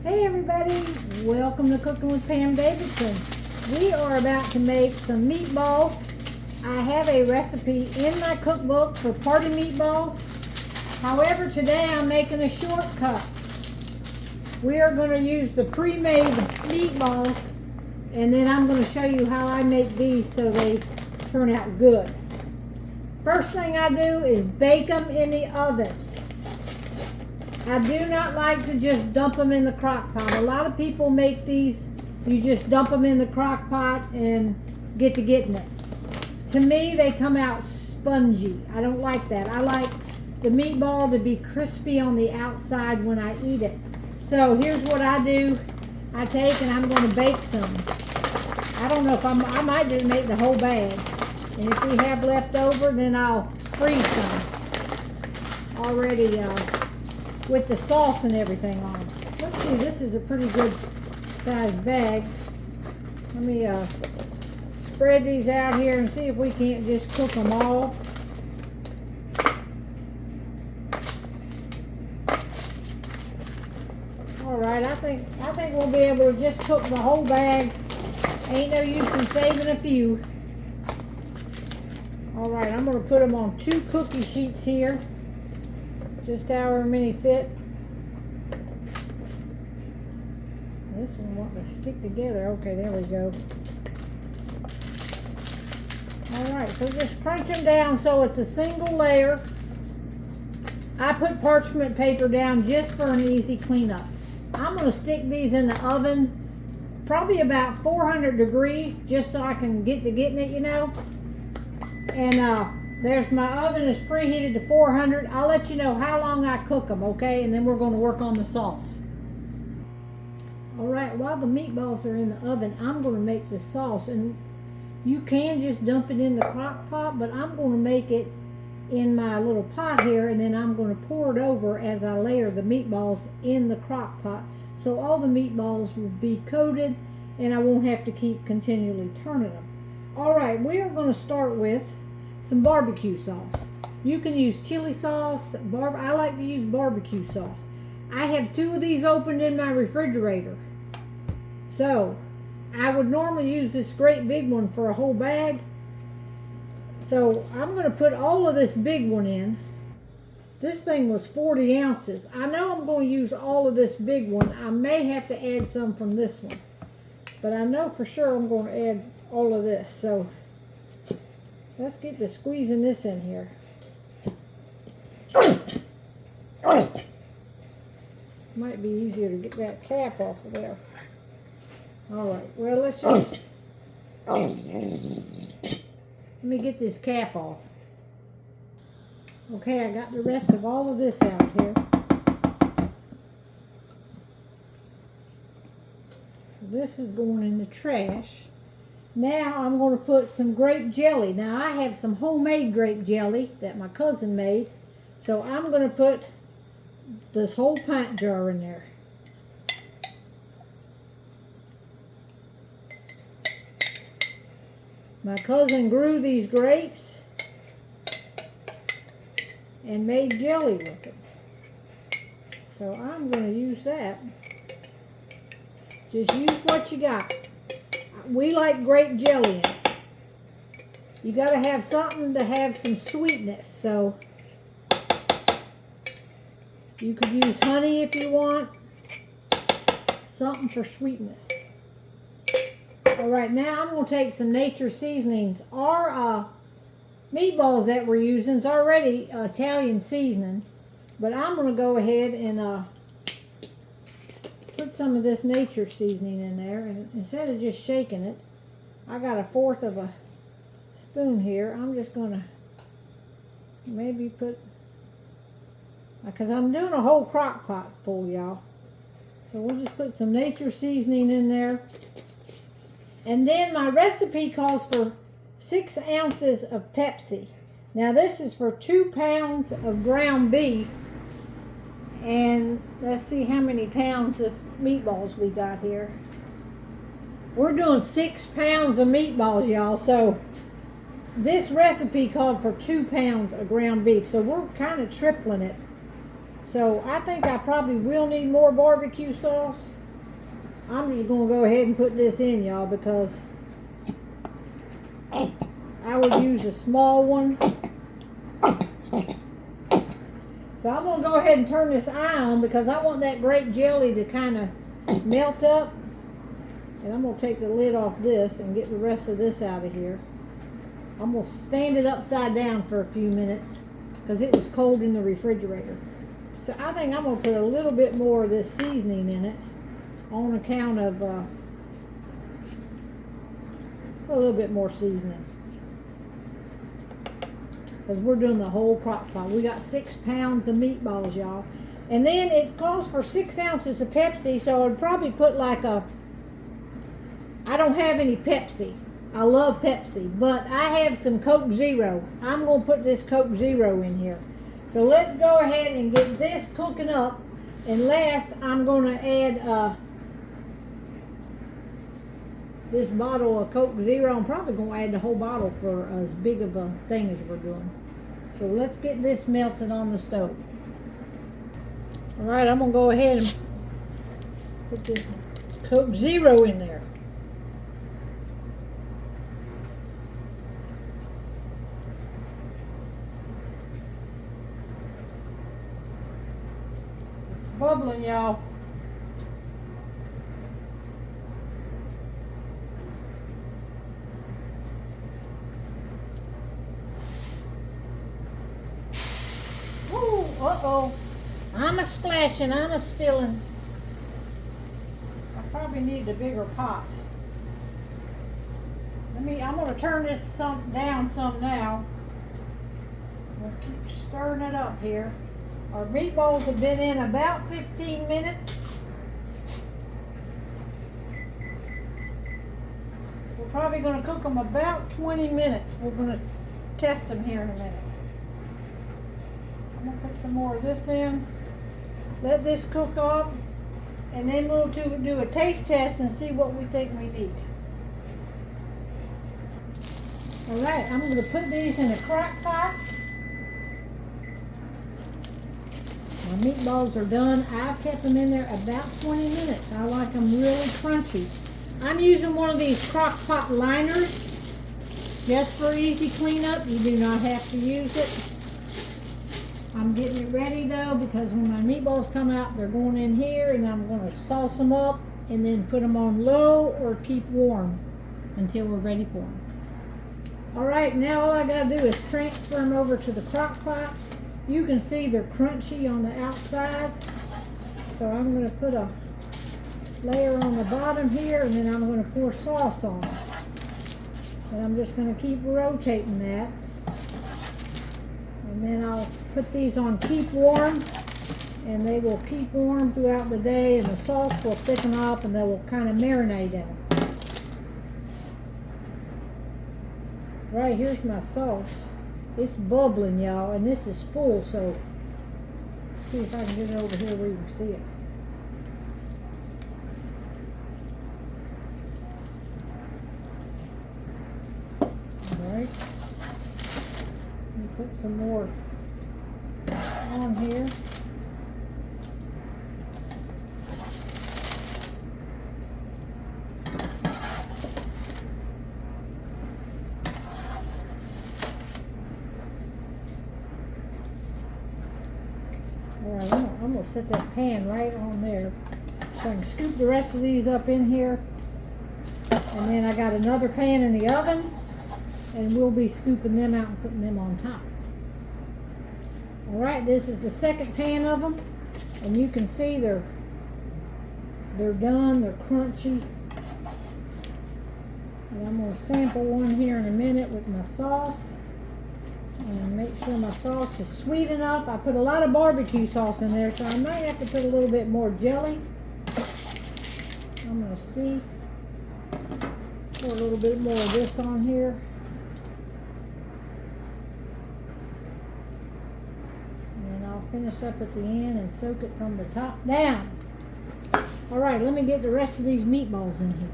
Hey everybody, welcome to Cooking with Pam Davidson. We are about to make some meatballs. I have a recipe in my cookbook for party meatballs. However, today I'm making a shortcut. We are going to use the pre-made meatballs, and then I'm going to show you how I make these so they turn out good. First thing I do is bake them in the oven. I do not like to just dump them in the crock pot. A lot of people make these, you just dump them in the crock pot and get to getting it. To me, they come out spongy. I don't like that. I like the meatball to be crispy on the outside when I eat it. So here's what I do. I take and I'm going to bake some. I don't know if I might just make the whole bag. And if we have left over, then I'll freeze some already with the sauce and everything on it. Let's see, this is a pretty good sized bag. Let me spread these out here and see if we can't just cook them all. All right, I think we'll be able to just cook the whole bag. Ain't no use in saving a few. All right, I'm going to put them on 2 cookie sheets here. Just however many fit. This one won't stick together. Okay, there we go. Alright, so just crunch them down so it's a single layer. I put parchment paper down just for an easy cleanup. I'm going to stick these in the oven probably about 400 degrees just so I can get to getting it, you know. And there's my oven is preheated to 400. I'll let you know how long I cook them, okay? And then we're going to work on the sauce. All right, while the meatballs are in the oven, I'm going to make the sauce. And you can just dump it in the crock pot, but I'm going to make it in my little pot here, and then I'm going to pour it over as I layer the meatballs in the crock pot. So all the meatballs will be coated, and I won't have to keep continually turning them. All right, we are going to start with some barbecue sauce. You can use chili sauce. I like to use barbecue sauce. I have 2 of these opened in my refrigerator. So I would normally use this great big one for a whole bag. So I'm going to put all of this big one in. This thing was 40 ounces. I know I'm going to use all of this big one. I may have to add some from this one, but I know for sure I'm going to add all of this. So let's get to squeezing this in here. Might be easier to get that cap off of there. All right, well, let's just, let me get this cap off. Okay, I got the rest of all of this out here. So this is going in the trash. Now I'm going to put some grape jelly. Now I have some homemade grape jelly that my cousin made. So I'm going to put this whole pint jar in there. My cousin grew these grapes and made jelly with it. So I'm going to use that. Just use what you got. We like grape jelly in it. You got to have something to have some sweetness. So you could use honey if you want. Something for sweetness. All right, now I'm going to take some nature seasonings. Our meatballs that we're using is already Italian seasoning, but I'm going to go ahead and put some of this nature seasoning in there. And instead of just shaking it, I got 1/4 of a spoon here. I'm just going to maybe put, because I'm doing a whole crock pot full, y'all. So we'll just put some nature seasoning in there. And then my recipe calls for 6 ounces of Pepsi. Now this is for 2 pounds of ground beef. And let's see how many pounds of meatballs we got here. We're doing 6 pounds of meatballs, y'all. So this recipe called for 2 pounds of ground beef. So we're kind of tripling it. So I think I probably will need more barbecue sauce. I'm just gonna go ahead and put this in, y'all, because I would use a small one. So I'm gonna go ahead and turn this eye on because I want that grape jelly to kind of melt up. And I'm gonna take the lid off this and get the rest of this out of here. I'm gonna stand it upside down for a few minutes because it was cold in the refrigerator. So I think I'm gonna put a little bit more of this seasoning in it on account of a little bit more seasoning. Because we're doing the whole crock pot. We got 6 pounds of meatballs, y'all. And then it calls for 6 ounces of Pepsi, so I'd probably put like a, I don't have any Pepsi. I love Pepsi, but I have some Coke Zero. I'm going to put this Coke Zero in here. So let's go ahead and get this cooking up. And last, I'm going to add this bottle of Coke Zero. I'm probably going to add the whole bottle for as big of a thing as we're doing. So let's get this melted on the stove. All right, I'm going to go ahead and put this Coke Zero in there. It's bubbling, y'all. Uh-oh. I'm a splashing, I'm a spilling. I probably need a bigger pot. I'm gonna turn this down some now. We'll keep stirring it up here. Our meatballs have been in about 15 minutes. We're probably gonna cook them about 20 minutes. We're gonna test them here in a minute. I'm gonna put some more of this in. Let this cook up, and then we'll do a taste test and see what we think we need. All right, I'm gonna put these in a crock pot. My meatballs are done. I've kept them in there about 20 minutes. I like them really crunchy. I'm using one of these crock pot liners just for easy cleanup. You do not have to use it. I'm getting it ready though, because when my meatballs come out, they're going in here, and I'm going to sauce them up and then put them on low or keep warm until we're ready for them. All right, now all I got to do is transfer them over to the crock pot. You can see they're crunchy on the outside. So I'm going to put a layer on the bottom here, and then I'm going to pour sauce on it. And I'm just going to keep rotating that. And then I'll put these on keep warm, and they will keep warm throughout the day, and the sauce will thicken up, and they will kind of marinate in them. Right, here's my sauce. It's bubbling, y'all, and this is full, so see if I can get it over here where you can see it. All right. Let me put some more on here. Alright, I'm going to set that pan right on there so I can scoop the rest of these up in here. And then I got another pan in the oven, and we'll be scooping them out and putting them on top. Alright, this is the second pan of them, and you can see they're done, they're crunchy. And I'm going to sample one here in a minute with my sauce. And make sure my sauce is sweet enough. I put a lot of barbecue sauce in there, so I might have to put a little bit more jelly. I'm going to see. Pour a little bit more of this on here. And then I'll finish up at the end and soak it from the top down. All right, let me get the rest of these meatballs in here.